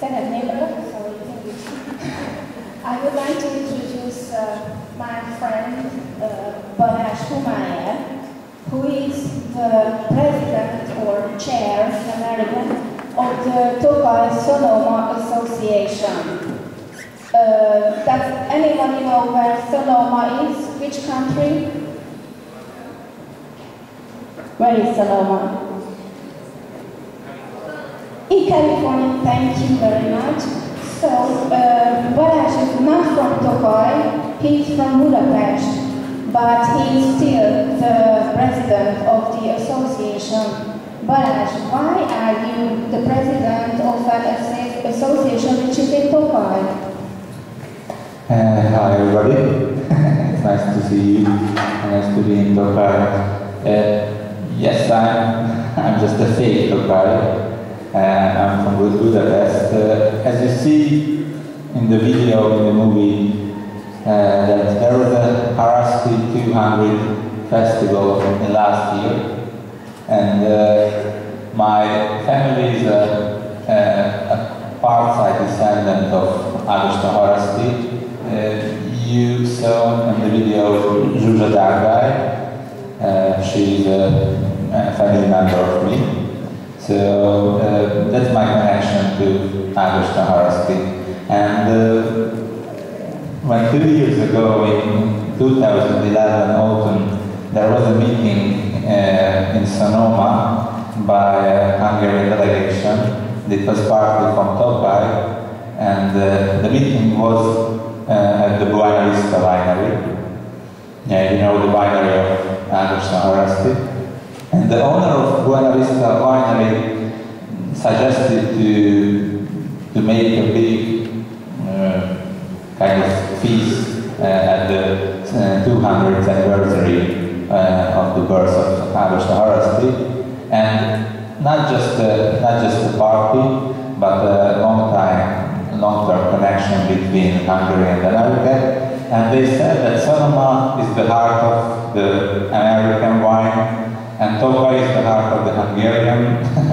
I would like to introduce my friend Balázzs Humayer, who is the president or chair in America of the Tokaj Sonoma Association. Does anybody know where Sonoma is? Which country? Where is Sonoma? In California. Thank you very much. So, Balázzs is not from Tokaj, he's from Budapest, but he's still the president of the association. Balázzs, why are you the president of an association which is in Tokaj? Hi everybody, it's nice to see you, nice to be in Tokaj. Yes, I'm just a fake Tokaj. I'm from Budapest. As you see in the video, in the movie, that there was a harmadik 200 festival last year, and my family is a part-side descendant of harmadik. You saw in the video Zsuzsa Dargai. She's a family member of me. So that's my connection to harmadik. And when 2 years ago, in 2011 autumn, there was a meeting in Sonoma by a Hungarian delegation that was partly from Tokaj, and the meeting was at the Buena Vista winery. You know the winery of harmadik. And the owner of Buena Vista Winery suggested to make a big kind of feast at the 200th anniversary of the birth of harmadik, and not just a party, but a long-term connection between Hungary and America. And they said that Sonoma is the heart of the American wine, and Tokaj is the heart of the Hungarian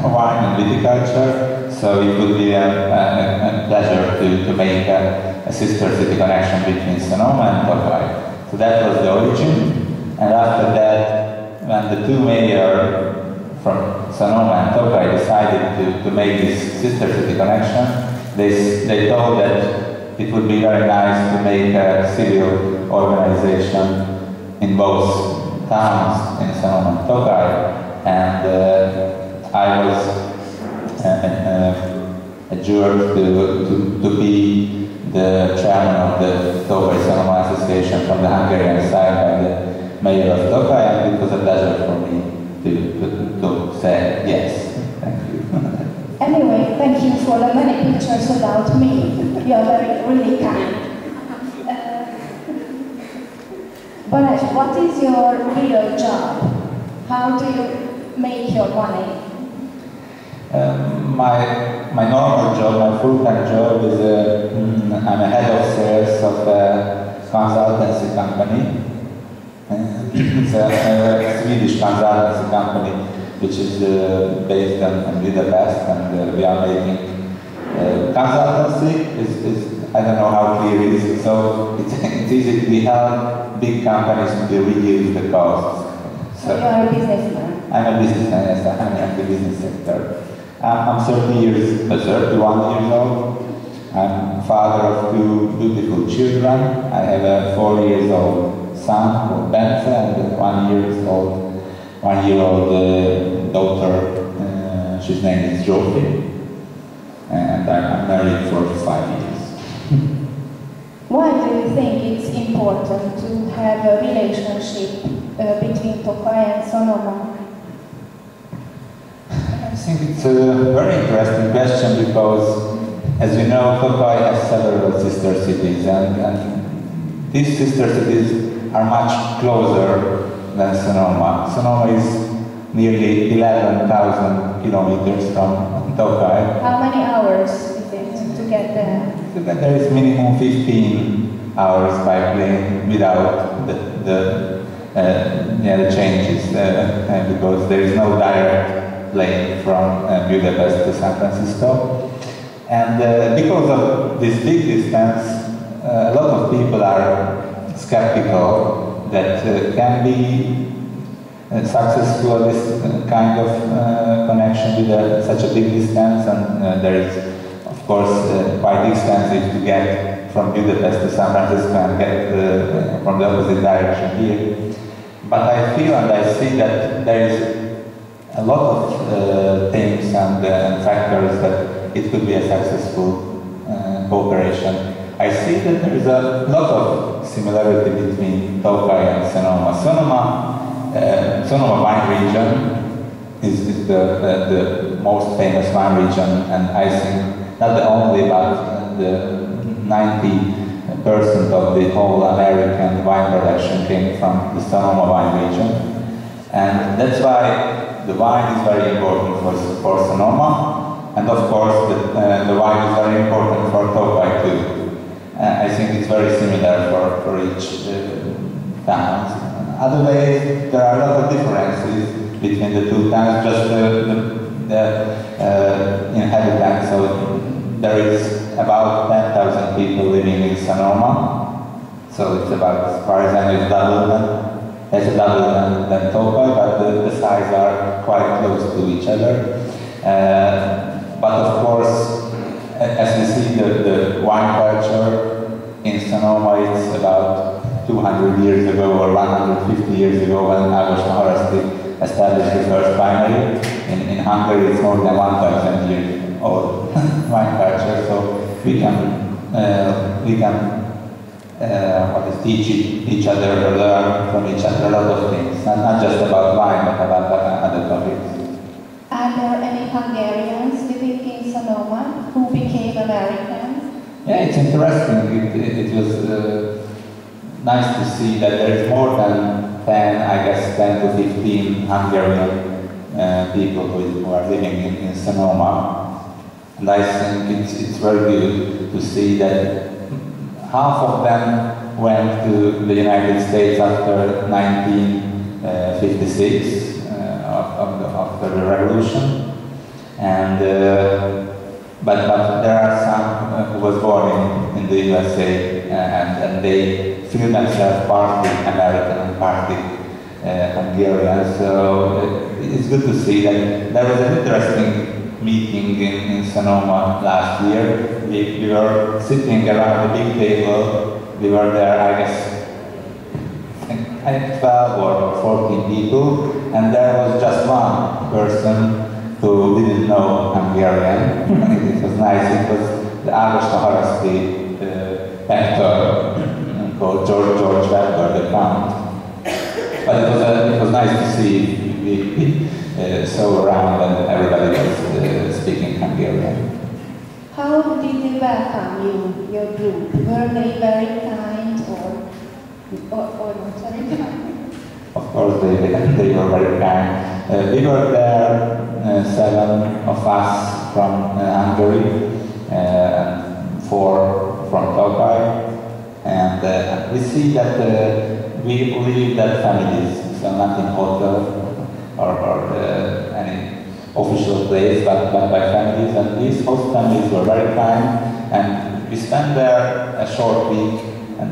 wine and viticulture, so it would be a pleasure to make a sister city connection between Sonoma and Tokaj. So that was the origin, and after that, when the two mayors from Sonoma and Tokaj decided to make this sister city connection, they thought that it would be very nice to make a civil organization in both towns, in Sonoma and Tokaj, and I was adjured to be the chairman of the Tokaj Sonoma Association from the Hungarian side by the mayor of Tokaj, and it was a pleasure for me to say yes. Thank you. Anyway, thank you for the many pictures about me. You are really kind. Balázzs, what is your real job? How do you make your money? My normal job, my full-time job is I'm a head of sales of a consultancy company. It's a Swedish consultancy company which is based in Budapest, and we are making consultancy. I don't know how clear it is, so it's easy to help big companies to reduce the costs. So you are a businessman? I'm a businessman, yes, I'm in the business sector. I'm 31 years old. I'm father of two beautiful children. I have a 4-year-old son called Bence and a 1-year-old daughter. She's name is Zsófi. And I'm married for 5 years. Why do you think it's important to have a relationship between Tokaj and Sonoma? I think it's a very interesting question because, as you know, Tokaj has several sister cities, and these sister cities are much closer than Sonoma. Sonoma is nearly 11,000 kilometers from Tokaj. How many hours is it to get there? There is minimum 15 hours by plane without the changes, because there is no direct plane from Budapest to San Francisco. And because of this big distance, a lot of people are skeptical that can be successful this kind of connection with such a big distance, and there is, of course, quite expensive to get from Budapest to San Francisco and get from the opposite direction here. But I feel and I see that there is a lot of things and factors that it could be a successful cooperation. I see that there is a lot of similarity between Tokaj and Sonoma. Sonoma wine region is the most famous wine region, and I think not the only, but the 90% of the whole American wine production came from the Sonoma wine region. And that's why the wine is very important for Sonoma, and of course the wine is very important for Tokaj too. I think it's very similar for each towns. Otherwise, there are a lot of differences between the two towns, just the inhabitants. So there is about 10,000 people living in Sonoma. So it's about, as far as I know, it's double than Tokaj, but the sides are quite close to each other. But of course, as we see the wine culture in Sonoma, it's about 200 years ago or 150 years ago when Ágoston Haraszti established the first winery. In Hungary, it's more than 1,000 years old wine culture, so we can teach each other or learn from each other a lot of things, not just about wine, but about other topics. Are there any Hungarians living in Sonoma who became Americans? Yeah, it's interesting. It was nice to see that there is more than 10 to 15 Hungarian people who are living in Sonoma. And I think it's very good to see that half of them went to the United States after 1956, after the revolution, and but there are some who was born in the USA, and they feel themselves partly American and partly Hungarian. So it's good to see that. There was an interesting meeting in Sonoma last year. We were sitting around a big table. We were there, I guess, 12 or 14 people, and there was just one person who didn't know Hungarian. It was nice. It was the Ágoston Haraszti actor called George Weber, the Count. But it was nice to see we so around and everybody was speaking Hungarian. How did they welcome you, your group? Were they very kind or not very kind? Of course, they were very kind. We were there, 7 of us from Hungary, 4 from Tokaj, and we see that we live that families, so not in hotel or any official place, but by families, and these host families were very kind, and we spent there a short week,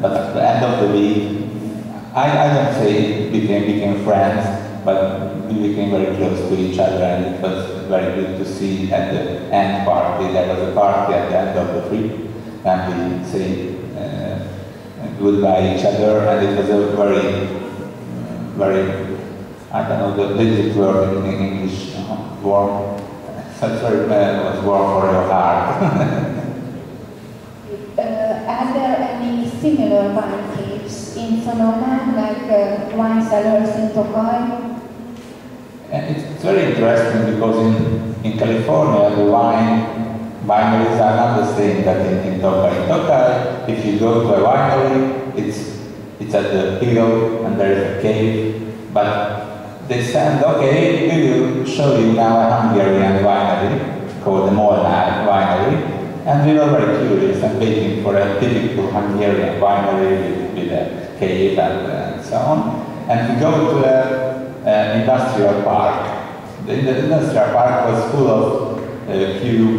but at the end of the week, I don't say became friends, but we became very close to each other, and it was very good to see at the end party. There was a party at the end of the trip, and we say goodbye each other, and it was a very, I don't know the legit word in English, warm. So it was warm for your heart. Are there any similar wine caves in Sonoma, like wine cellars in Tokaj? It's very interesting because in California the wineries are not the same that in Tokaj. In Tokaj, if you go to a winery, it's at the hill and there is a cave, but they said, okay, we will show you now a Hungarian winery called the Molnár winery, and we were very curious and waiting for a typical Hungarian winery with a cave and so on. And we go to an industrial park. The industrial park was full of cube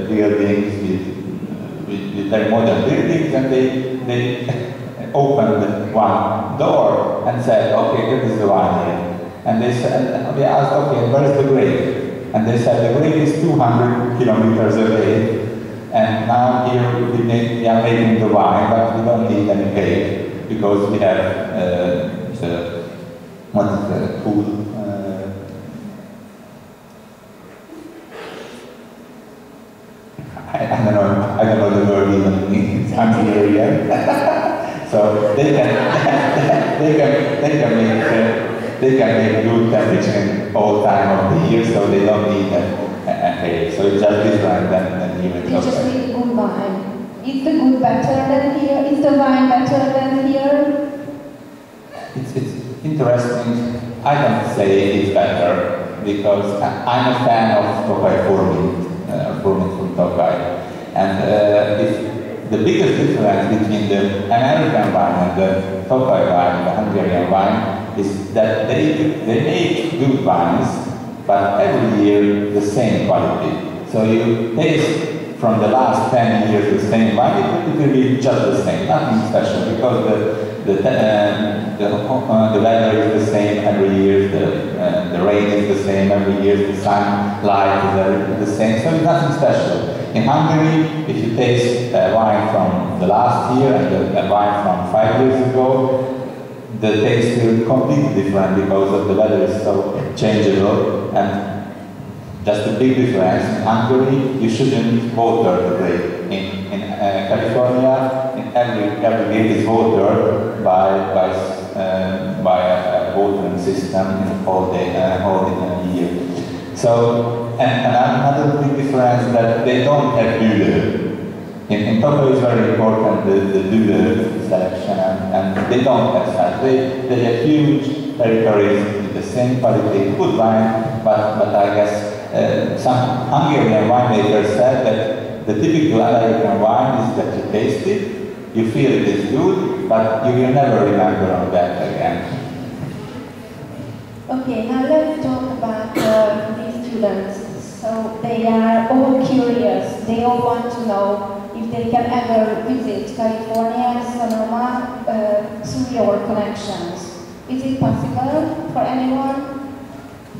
buildings with very modern buildings, and they opened one door and said, okay, this is the one here. And they said, we asked, okay, where is the grave? And they said the grave is 200 kilometers away, and now here we are making the wine, but we don't need any grave because we have what is the cool? I don't know the word even in Hungarian. So they can make good temperature all time of the year, so they don't need a grave. So it's just different than here. They just need good wine. Is the good better than here? Is the wine better than here? It's interesting. I don't say it's better because I'm a fan of Tokaj forming from Tokaj. And the biggest difference between the American wine and the Tokaj wine, the Hungarian wine, is that they make good wines, but every year the same quality. So you taste from the last 10 years the same wine, it will be just the same, nothing special, because the weather is the same every year, the rain is the same every year, the sunlight is the same, so it's nothing special. In Hungary, if you taste wine from the last year and the wine from 5 years ago, the taste will be completely different because of the weather is so changeable. And just a big difference, in Hungary, you shouldn't water the grape. In California, every grape is watered by a watering system all the year. So, and another big difference is that they don't have dude. In Tokyo it's very important the dude selection, and they don't have that. They have huge territories with the same quality, good wine, but I guess some Hungarian winemakers said that the typical American wine is that you taste it, you feel it is good, but you will never remember on that again. Okay, now let's talk about these students. So they are all curious, they all want to know if they can ever visit California, Sonoma, through your connections. Is it possible for anyone?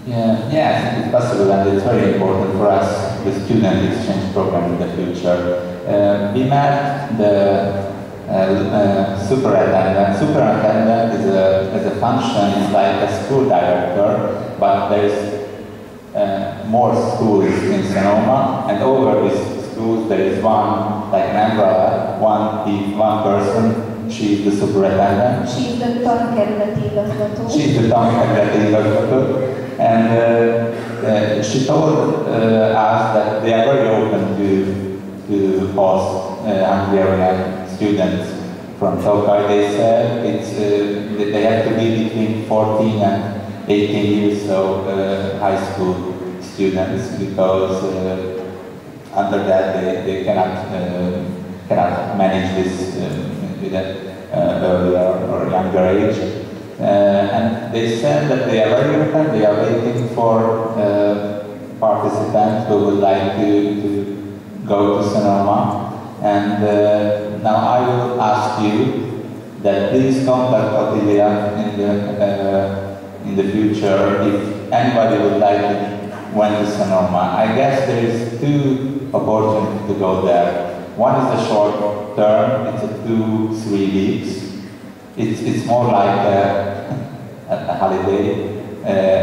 Yeah, I think it's possible, and it's very important for us, the student exchange program in the future. We met the superintendent. Superintendent is a function, is like a school director, but there's more schools in Sonoma, and over these schools there is one, like an umbrella, one person, she's the superintendent. She's the tankerületi igazgató. She's the tankerületi igazgató. And she told us that they are very open to host Hungarian students from Tokaj. They said they have to be between 14 and 18 years old high school students, because under that they cannot manage this with an earlier or younger age. And they said that they are very open, they are waiting for participants who would like to go to Sonoma. And now I will ask you that please contact Ottilia in the future if anybody would like to went to Sonoma. I guess there is two opportunities to go there. One is a short term, it's a 2-3 weeks. It's more like a holiday,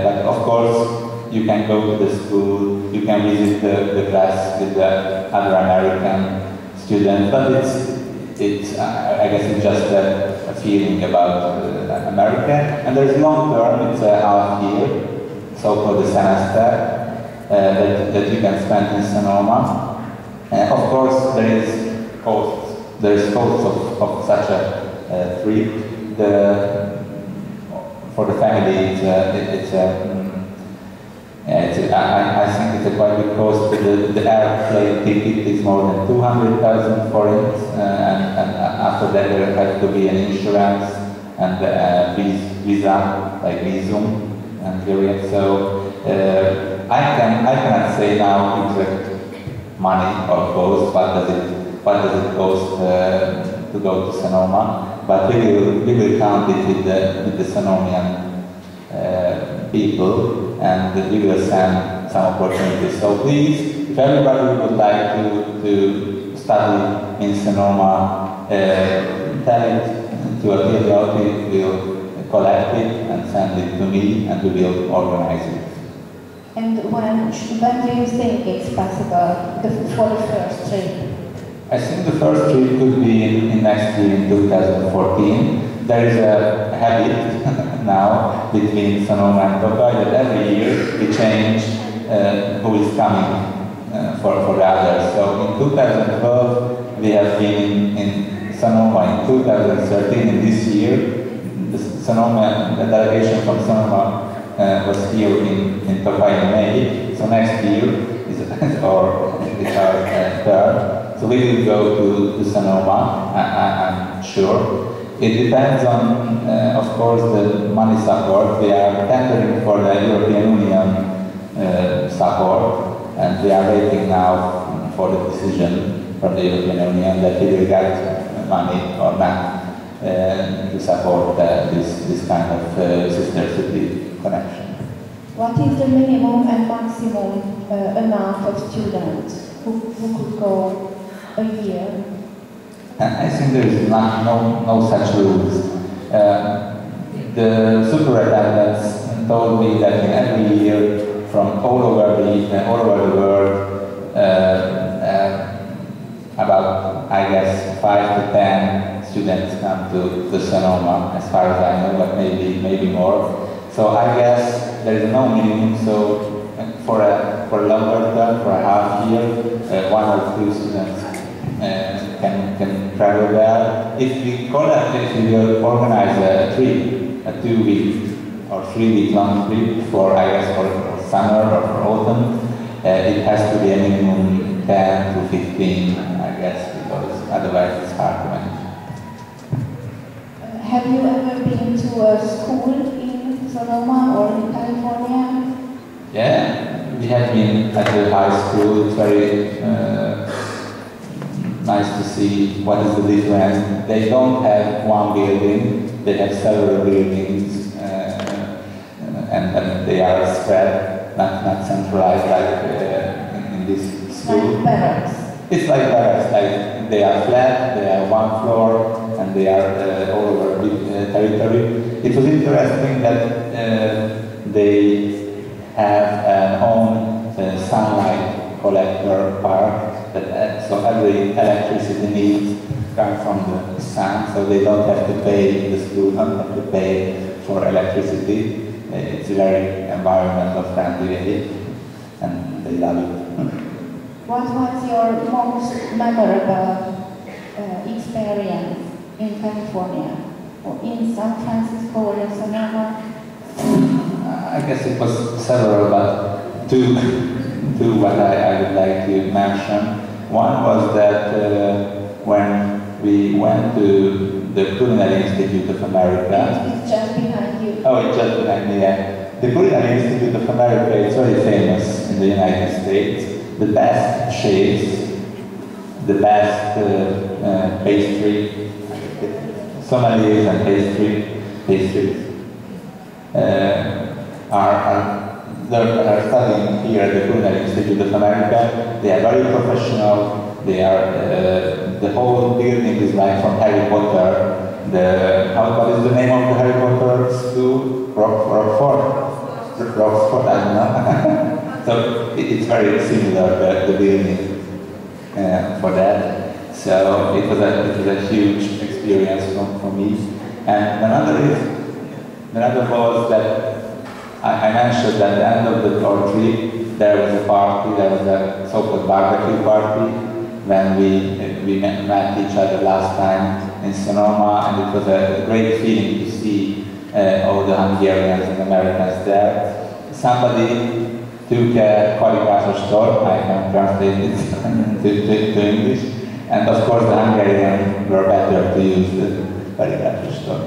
but of course you can go to the school, you can visit the class with the other American students, but it's I guess it's just a feeling about America. And there's long term, it's a half year, so-called the semester, that you can spend in Sonoma. Of course there is costs of such a trip. For the family, I think it's a quite big cost. The airplane ticket is more than 200,000 forints, and after that there has to be an insurance and visa, like visum, and so I cannot say now exact money or cost, what does it cost to go to Sonoma, but we will count it with the Sonomian people, and we will send some opportunities. So please, if everybody would like to study in Sonoma, tell it to a we will collect it and send it to me, and we will organize it. And when do you think it's possible for the first trip? I think the first trip could be in next year, in 2014. There is a habit now between Sonoma and Tokaj that every year we change who is coming for the others. So in 2012 we have been in Sonoma. In 2013, in this year, the delegation from Sonoma was here in Tokaj in May. So next year is our third. So we will go to Sonoma, I'm sure. It depends on, of course, the money support. We are tendering for the European Union support, and we are waiting now for the decision from the European Union that we will get money or not to support this kind of sister city connection. What is the minimum and maximum amount of students who could go a year? I think there is no such rules. The superintendents told me that in every year from all over the world, about, I guess, 5 to 10 students come to Sonoma, as far as I know, but maybe more. So I guess there is no minimum. So for a longer term, for a half year, 1 or 2 students can travel there. If we will organize a trip, a 2-week or 3-week long trip for, I guess, for summer or for autumn, it has to be a minimum 10 to 15, I guess, because otherwise it's hard to manage. Have you ever been to a school in Sonoma or in California? Yeah, we have been at the high school. It's very nice to see what is the difference. They don't have one building, they have several buildings, and they are spread, not centralized like in this school. Like barracks. It's like barracks, like they are flat, they are one floor, and they are all over big territory. It was interesting that they have an own sunlight collector park, so every electricity needs come from the sun, so they don't have to pay, the school don't have to pay for electricity. It's a very environmental friendly area, and they love it. What was your most memorable experience in California, or in San Francisco or in Sonoma? I guess it was several, but two what I would like to mention. One was that when we went to the Culinary Institute of Amerika. It's just behind you. Oh, it's just behind me, yeah. The Culinary Institute of Amerika is very famous in the United States. The best chefs, the best pastry, sommeliers and pastries are studying here at the Culinary Institute of Amerika. They are very professional. They are the whole building is like from Harry Potter. What is the name of the Harry Potter school? Rockford, I don't know. So it's very similar, the building for that. So it was a huge experience for me. And another was that I mentioned that at the end of the trip there was a party, there was a so-called barbecue party when we met each other last time in Sonoma, and it was a great feeling to see all the Hungarians and Americans there. Somebody took a karikásos tor, I can translate it to English, and of course the Hungarians were better to use the karikásos tor.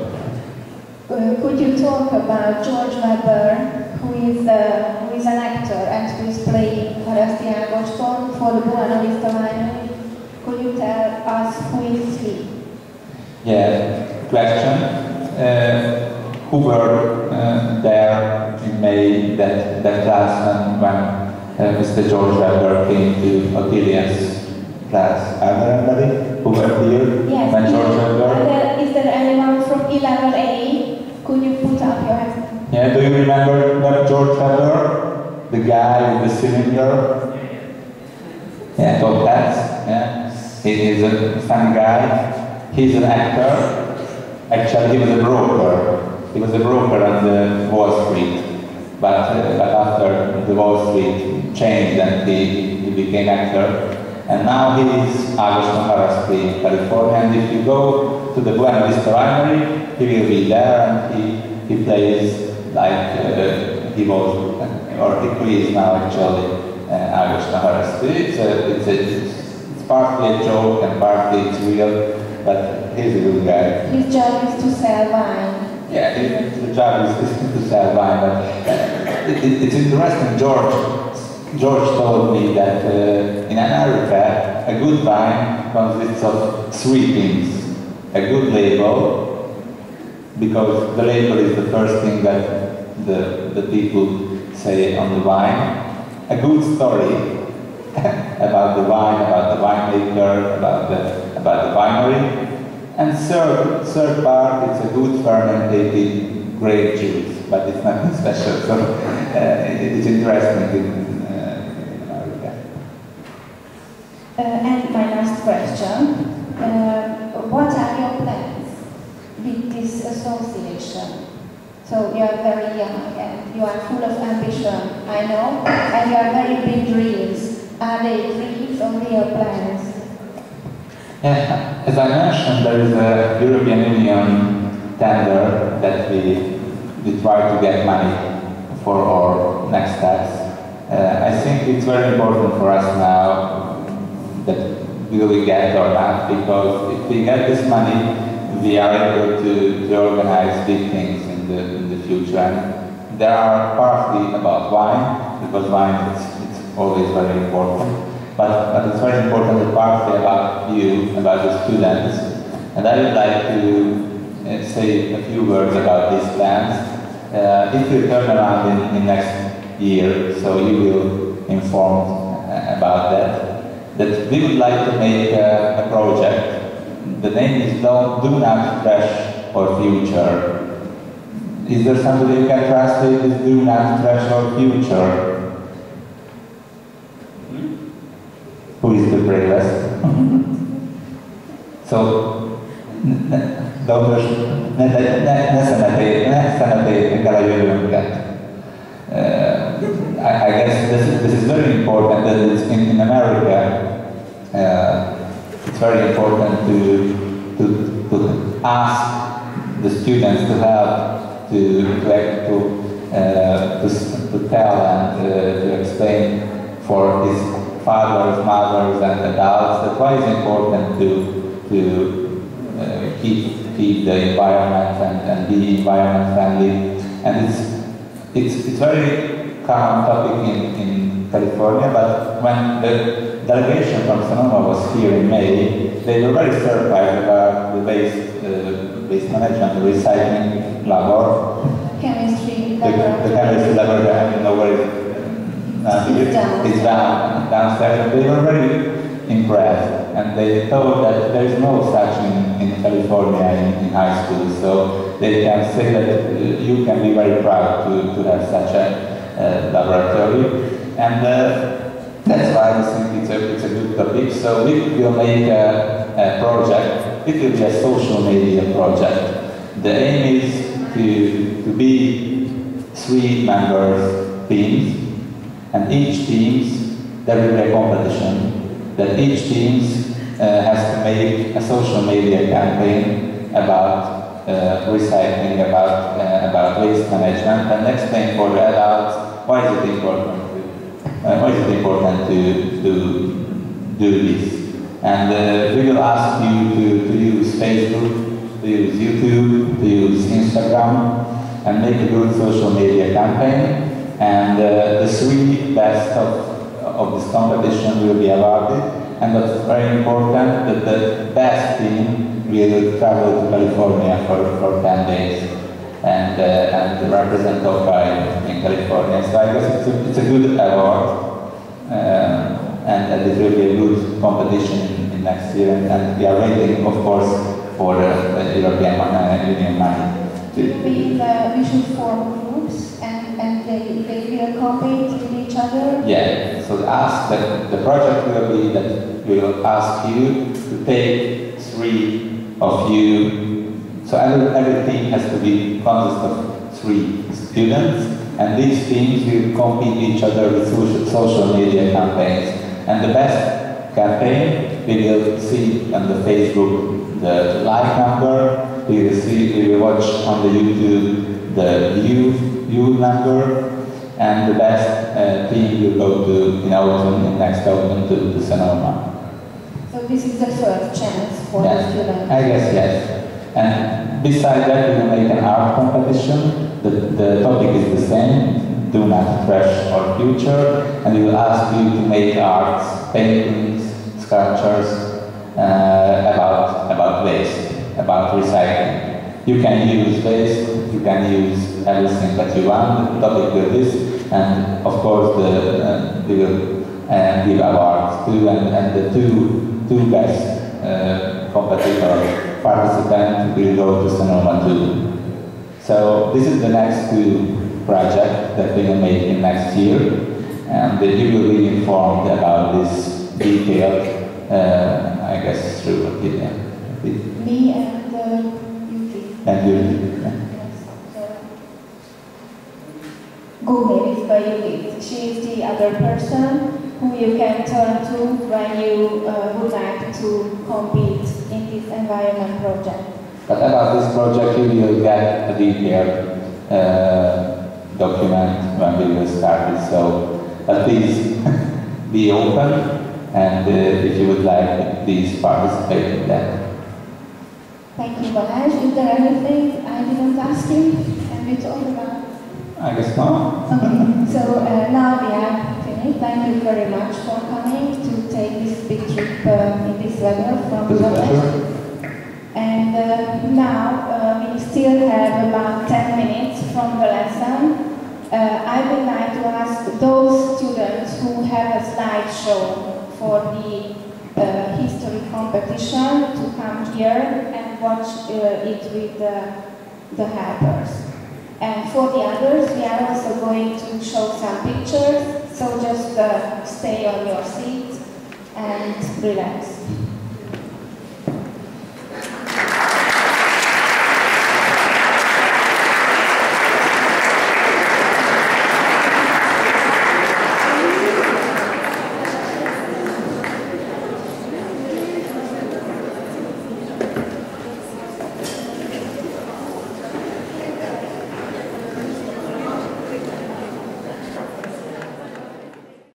Could you talk about George Weber, who is an actor and who is playing Haraszti Ágoston for the Buena Vista Winery. Could you tell us who is he? Yeah, question. Who were there in May that class when Mr. George Weber came to Ottilia's class? Are there anybody who were here yes, when George Weber? Is there anyone from 11A? Could you put up your hand? Yeah, do you remember George Weber? The guy with the cylinder? Yeah, Todd Katz. Yeah. He's a funny guy. He's an actor. Actually, he was a broker. He was a broker on the Wall Street. But after the Wall Street changed and he became actor. And now he is Agoston Haraszti, California. And if you go to the Buena Vista Winery, he will be there and he plays like he was, or he is now actually Agoston Haraszti. It's partly a joke and partly it's real, but he's a good guy. His job is to sell wine. Yeah, the job is to sell wine, but it's interesting. George told me that in America, a good wine consists of three things. A good label, because the label is the first thing that the people say on the wine. A good story about the wine, about the winemaker, about the winery. And third part, it's a good fermented grape juice, but it's nothing special, so it's interesting in America. And my last question, what are your plans with this association? So you are very young and you are full of ambition, I know, and you are very big dreams. Are they dreams or real plans? Yeah, as I mentioned, there is a European Union tender that we try to get money for our next steps. I think it's very important for us now that will we get or not, because if we get this money, we are able to organize big things in the future. And there are partly about wine, because wine it's always very important. But it's very important partly about you, about the students. And I would like to say a few words about these plans. If you turn around in next year, so you will inform about that we would like to make a project. The name is Do Not Trash Our Future. Is there somebody who can translate this Do Not Trash Our Future? Who is the bravest? So, ne szemetéljék el a jövőnket. I guess this is very important that it's in America. It's very important to ask the students to help to tell and to explain for his fathers, mothers, and adults that why it's important to keep the environment and be environment friendly. And it's very common topic in California, but when the delegation from Sonoma was here in May, they were very surprised about the waste management, the recycling lab, Chemistry the chemistry laboratory. I don't know where it's downstairs, and they were very impressed. And they thought that there is no such in California in high school, so they can say that you can be very proud to have such a laboratory. And that's why I think it's a good topic. So we will make a project. It will be a social media project. The aim is to be 3 members teams, and each teams there will be a competition. That each team has to make a social media campaign about recycling, about waste management, and explain for the adults why is it important to do this. And we will ask you to use Facebook, to use YouTube, to use Instagram, and make a good social media campaign. and the three best of this competition will be awarded. And what's very important, that the best team will travel to California for 10 days and represent Tokai in California. So I guess it's a good award, and it will be a good competition in next year. And we are waiting, of course, for the European Union money. We should form groups and they will compete with each other? Yeah, so the project will be that we will ask you to take 3 of you. So every team has to be consist of 3 students, and these teams will compete each other with social media campaigns. And the best campaign, we will see on the Facebook the like number. We will watch on the YouTube the view number, and the best team will go to next autumn to Sonoma. So this is the first chance for the students? I guess yes. And besides that, we will make an art competition. The topic is the same: do not trash our future, and we will ask you to make arts, paintings, sculptures about waste, about recycling. You can use waste, you can use everything that you want. The topic will this, and of course we will give awards too, and the two best competitor participants will go to Sonoma too. So this is the next 2 projects that we will make in next year, and you will be informed about this detailed, I guess, through Wikipedia. Me and Yuki. And Yuki. Google is by Yuki. She is the other person who you can turn to when you would like to compete in this environment project. But about this project, you will get a detailed document when we will start it. So please be open, and if you would like, please participate in that. Thank you, Balázs. Is there anything I didn't ask you and we talked about? I guess not. Okay, so now we are finished. Thank you very much for coming to take this big trip in this weather from Budapest. And now we still have about 10 minutes from the lesson. I would like to ask those students who have a slideshow for the history competition to come here and watch it with the helpers. And for the others, we are also going to show some pictures, so just stay on your seat and relax.